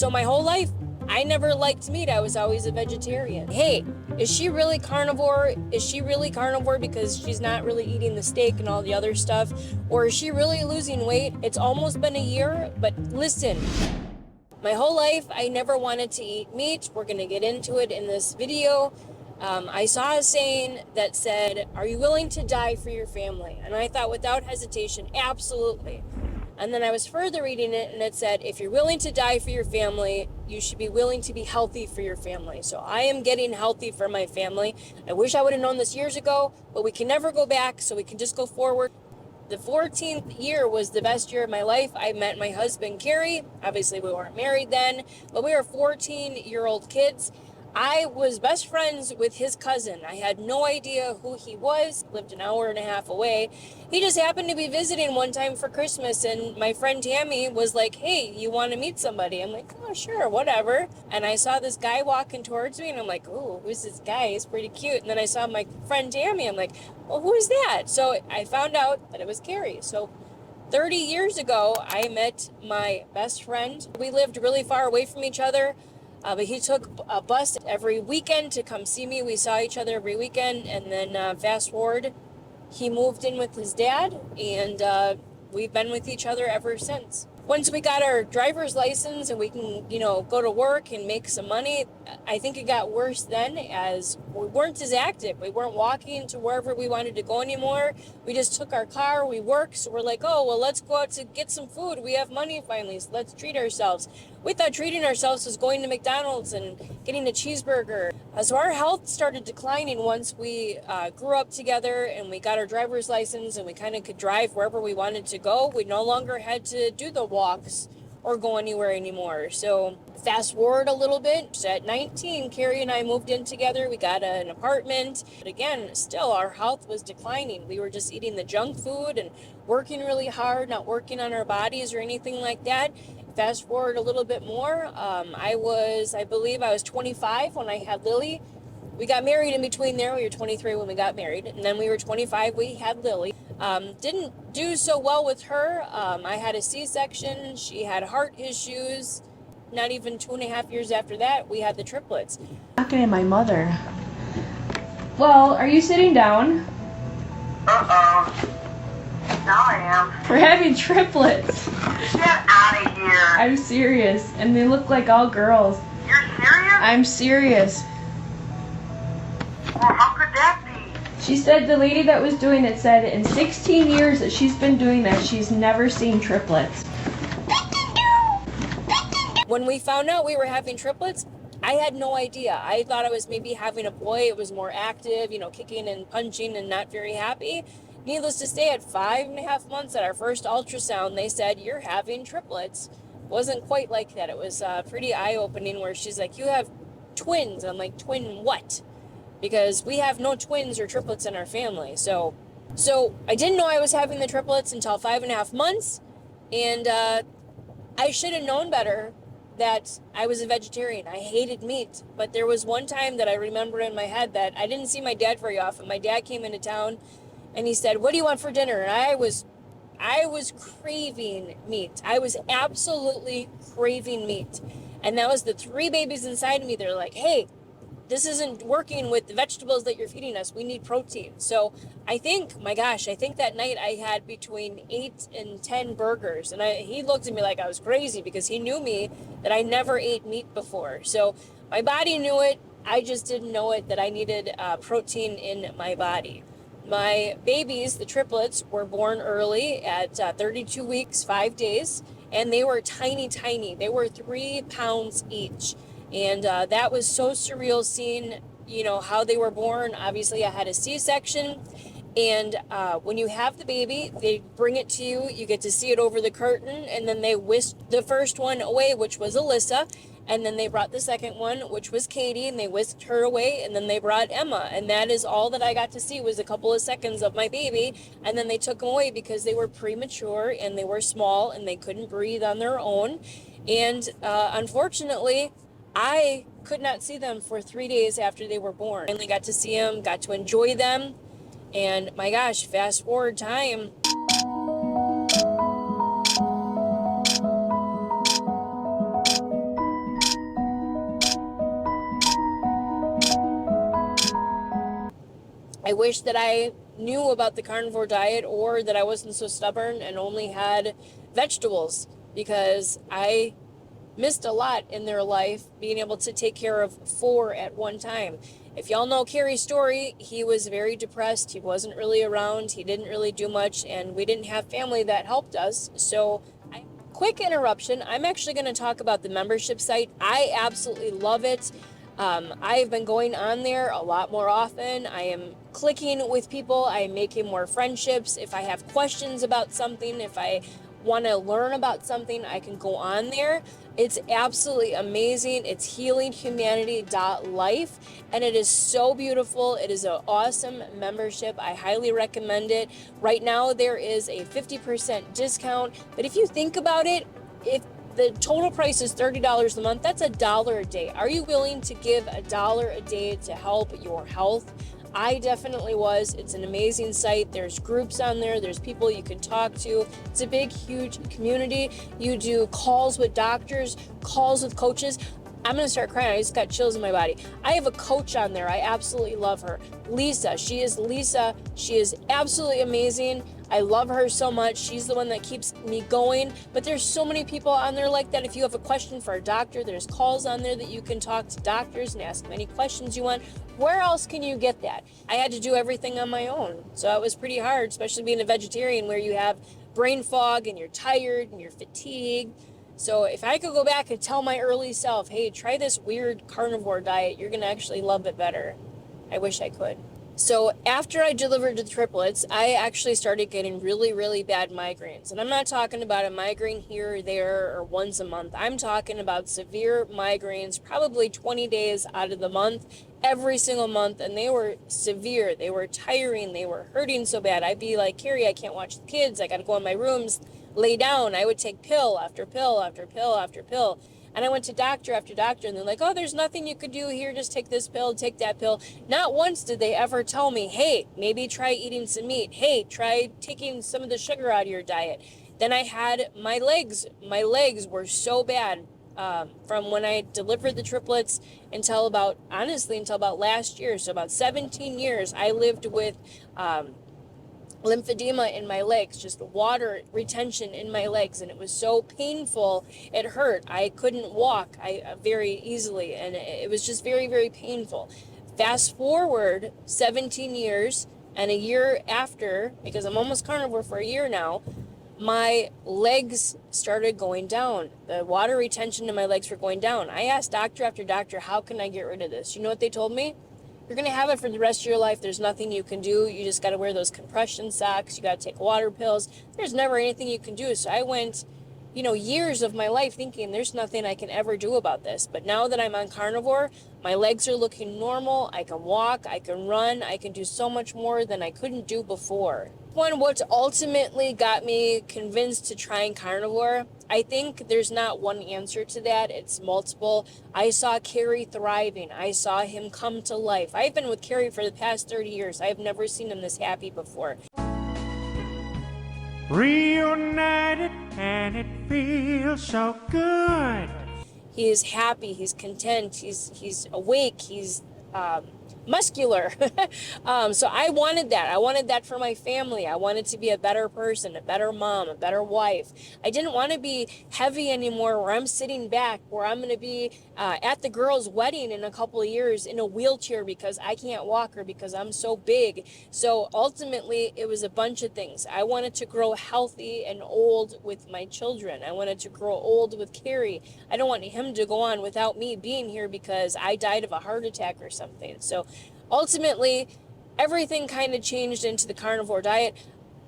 So my whole life, I never liked meat. I was always a vegetarian. Hey, is she really carnivore? Is she really carnivore because she's not really eating the steak and all the other stuff? Or is she really losing weight? It's almost been a year, but listen, my whole life, I never wanted to eat meat. We're going to get into it in this video. I saw a saying that said, "Are you willing to die for your family?" And I thought without hesitation, absolutely. And then I was further reading it, and it said, if you're willing to die for your family, you should be willing to be healthy for your family. So I am getting healthy for my family. I wish I would have known this years ago, but we can never go back, so we can just go forward. The 14th year was the best year of my life. I met my husband, Carrie. Obviously, we weren't married then, but we were 14-year-old kids. I was best friends with his cousin. I had no idea who he was, lived an hour and a half away. He just happened to be visiting one time for Christmas, and my friend Tammy was like, "Hey, you want to meet somebody?" I'm like, "Oh, sure, whatever." And I saw this guy walking towards me, and I'm like, "Oh, who's this guy? He's pretty cute." And then I saw my friend Tammy. I'm like, "Well, who is that?" So I found out that it was Carrie. So 30 years ago, I met my best friend. We lived really far away from each other. But he took a bus every weekend to come see me. We saw each other every weekend. And then fast forward, he moved in with his dad, and we've been with each other ever since. Once we got our driver's license and we can, go to work and make some money, I think it got worse then as we weren't as active. We weren't walking to wherever we wanted to go anymore. We just took our car, we worked, so we're like, oh, well, let's go out to get some food. We have money finally, so let's treat ourselves. We thought treating ourselves was going to McDonald's and getting a cheeseburger. So our health started declining once we grew up together and we got our driver's license and we kind of could drive wherever we wanted to go. We no longer had to do the walks or go anywhere anymore. So fast forward a little bit, so at 19, Carrie and I moved in together. We got an apartment. But again, still our health was declining. We were just eating the junk food and working really hard, not working on our bodies or anything like that. Fast forward a little bit more. I believe I was 25 when I had Lily. We got married in between there. We were 23 when we got married. And then we were 25, we had Lily. Didn't do so well with her. I had a C-section. She had heart issues. Not even 2.5 years after that, we had the triplets. Talking to my mother. Well, are you sitting down? Now I am. We're having triplets. Get out of here. I'm serious. And they look like all girls. You're serious? I'm serious. Well, how could that be? She said the lady that was doing it said in 16 years that she's been doing that, she's never seen triplets. When we found out we were having triplets, I had no idea. I thought I was maybe having a boy. It was more active, kicking and punching and not very happy. Needless to say, at 5.5 months at our first ultrasound, they said, "You're having triplets." Wasn't quite like that. It was pretty eye-opening where she's like, "You have twins." I'm like, "Twin what?" Because we have no twins or triplets in our family. So I didn't know I was having the triplets until 5.5 months. And I should have known better that I was a vegetarian. I hated meat. But there was one time that I remember in my head that I didn't see my dad very often. My dad came into town and he said, "What do you want for dinner?" And I was craving meat. I was absolutely craving meat. And that was the 3 babies inside of me. They're like, "Hey, this isn't working with the vegetables that you're feeding us. We need protein." So I think that night I had between 8 and 10 burgers. And he looked at me like I was crazy because he knew me that I never ate meat before. So my body knew it. I just didn't know it that I needed protein in my body. My babies, the triplets, were born early at 32 weeks, 5 days, and they were tiny, tiny. They were 3 pounds each. And that was so surreal seeing, how they were born. Obviously, I had a C-section. And when you have the baby, they bring it to you. You get to see it over the curtain. And then they whisked the first one away, which was Alyssa. And then they brought the second one, which was Katie, and they whisked her away. And then they brought Emma. And that is all that I got to see was a couple of seconds of my baby. And then they took them away because they were premature and they were small and they couldn't breathe on their own. And unfortunately, I could not see them for 3 days after they were born. I only got to see them, got to enjoy them. And my gosh, fast forward time. I wish that I knew about the carnivore diet, or that I wasn't so stubborn and only had vegetables, because I missed a lot in their life being able to take care of 4 at one time. If y'all know Carrie's story, he was very depressed. He wasn't really around. He didn't really do much, and we didn't have family that helped us. So, quick interruption. I'm actually going to talk about the membership site. I absolutely love it. I've been going on there a lot more often. I am clicking with people. I am making more friendships. If I have questions about something, if I want to learn about something, I can go on there. It's absolutely amazing. It's healinghumanity.life, and it is so beautiful. It is an awesome membership. I highly recommend it. Right now there is a 50% discount, but if you think about it, if the total price is $30 a month, that's $1 a day. Are you willing to give $1 a day to help your health? I definitely was. It's an amazing site. There's groups on there. There's people you can talk to. It's a big, huge community. You do calls with doctors, calls with coaches. I'm going to start crying. I just got chills in my body. I have a coach on there. I absolutely love her. Lisa. She is absolutely amazing. I love her so much. She's the one that keeps me going. But there's so many people on there like that. If you have a question for a doctor, there's calls on there that you can talk to doctors and ask them any questions you want. Where else can you get that? I had to do everything on my own. So it was pretty hard, especially being a vegetarian, where you have brain fog and you're tired and you're fatigued. So if I could go back and tell my early self, hey, try this weird carnivore diet, you're going to actually love it better. I wish I could. So after I delivered the triplets, I actually started getting really, really bad migraines. And I'm not talking about a migraine here or there or once a month. I'm talking about severe migraines, probably 20 days out of the month, every single month. And they were severe. They were tiring. They were hurting so bad. I'd be like, Carrie, I can't watch the kids. I got to go in my rooms, lay down. I would take pill after pill after pill after pill. And I went to doctor after doctor, and they're like, oh, there's nothing you could do here. Just take this pill, take that pill. Not once did they ever tell me, hey, maybe try eating some meat. Hey, try taking some of the sugar out of your diet. Then I had my legs. My legs were so bad from when I delivered the triplets until about last year. So about 17 years, I lived with lymphedema in my legs, just water retention in my legs, and it was so painful. It hurt. I couldn't walk very easily, and it was just very, very painful. Fast forward 17 years, and a year after, because I'm almost carnivore for a year now, my legs started going down. The water retention in my legs were going down. I asked doctor after doctor, how can I get rid of this? You know what they told me? You're going to have it for the rest of your life. There's nothing you can do. You just got to wear those compression socks. You got to take water pills. There's never anything you can do. So I went, years of my life thinking there's nothing I can ever do about this. But now that I'm on carnivore, my legs are looking normal. I can walk, I can run, I can do so much more than I couldn't do before. What ultimately got me convinced to trying carnivore, I think there's not one answer to that. It's multiple. I saw Carrie thriving. I saw him come to life. I've been with Carrie for the past 30 years. I've never seen him this happy before. Reunited, and it feels so good. He is happy. He's content. He's awake. He's muscular. So I wanted that. I wanted that for my family. I wanted to be a better person, a better mom, a better wife. I didn't want to be heavy anymore, where I'm sitting back, where I'm going to be at the girl's wedding in a couple of years in a wheelchair because I can't walk or because I'm so big. So ultimately, it was a bunch of things. I wanted to grow healthy and old with my children. I wanted to grow old with Carrie. I don't want him to go on without me being here because I died of a heart attack or something. So ultimately, everything kind of changed into the carnivore diet.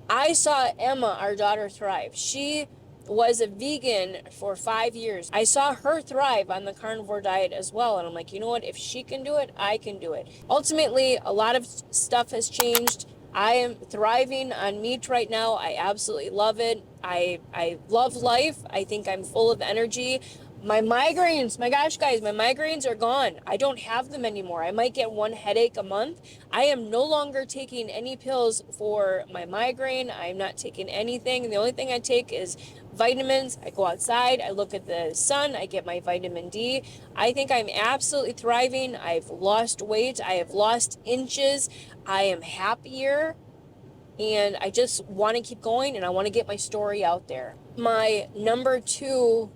I saw Emma, our daughter, thrive. She was a vegan for 5 years. I saw her thrive on the carnivore diet as well. And I'm like, you know what? If she can do it, I can do it. Ultimately, a lot of stuff has changed. I am thriving on meat right now. I absolutely love it. I love life. I think I'm full of energy. My migraines, my gosh, guys, my migraines are gone. I don't have them anymore. I might get one headache a month. I am no longer taking any pills for my migraine. I'm not taking anything. The only thing I take is vitamins. I go outside, I look at the sun, I get my vitamin D. I think I'm absolutely thriving. I've lost weight, I have lost inches, I am happier, and I just want to keep going, and I want to get my story out there. My number 2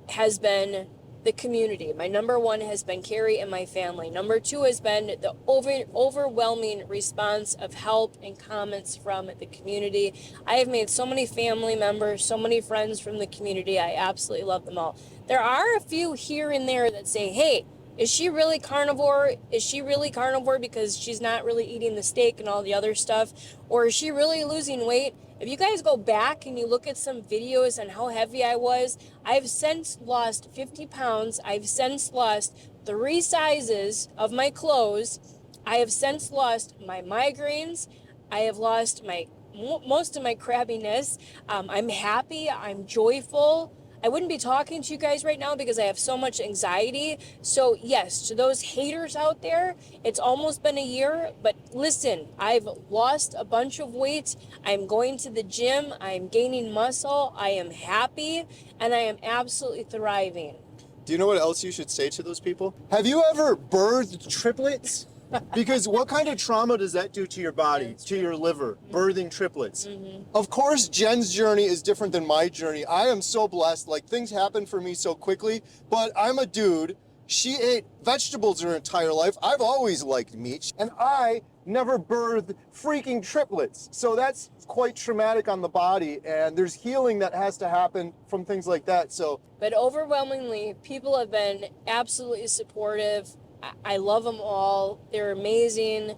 has been the community. My number 1 has been Carrie and my family. Number 2 has been the overwhelming response of help and comments from the community. I have made so many family members, so many friends from the community. I absolutely love them all. There are a few here and there that say, hey, is she really carnivore? Is she really carnivore because she's not really eating the steak and all the other stuff? Or is she really losing weight? If you guys go back and you look at some videos on how heavy I was, I've since lost 50 pounds. I've since lost 3 sizes of my clothes. I have since lost my migraines. I have lost most of my crabbiness. I'm happy. I'm joyful. I wouldn't be talking to you guys right now because I have so much anxiety. So yes, to those haters out there, it's almost been a year, but listen, I've lost a bunch of weight. I'm going to the gym. I'm gaining muscle. I am happy, and I am absolutely thriving. Do you know what else you should say to those people? Have you ever birthed triplets? Because what kind of trauma does that do to your body, to your liver, birthing triplets? Of course, Jen's journey is different than my journey. I am so blessed. Like, things happen for me so quickly, but I'm a dude. She ate vegetables her entire life. I've always liked meat, and I never birthed freaking triplets. So that's quite traumatic on the body, and there's healing that has to happen from things like that. But overwhelmingly, people have been absolutely supportive. I love them all. They're amazing.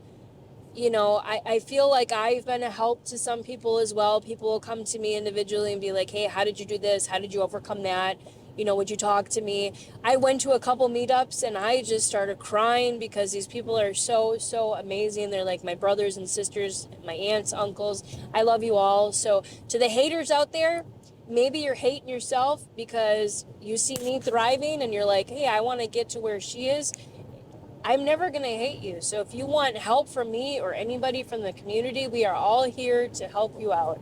You know, I feel like I've been a help to some people as well. People will come to me individually and be like, hey, how did you do this? How did you overcome that? You know, would you talk to me? I went to a couple meetups and I just started crying because these people are so, so amazing. They're like my brothers and sisters, my aunts, uncles. I love you all. So to the haters out there, maybe you're hating yourself because you see me thriving and you're like, hey, I want to get to where she is. I'm never going to hate you. So if you want help from me or anybody from the community, we are all here to help you out.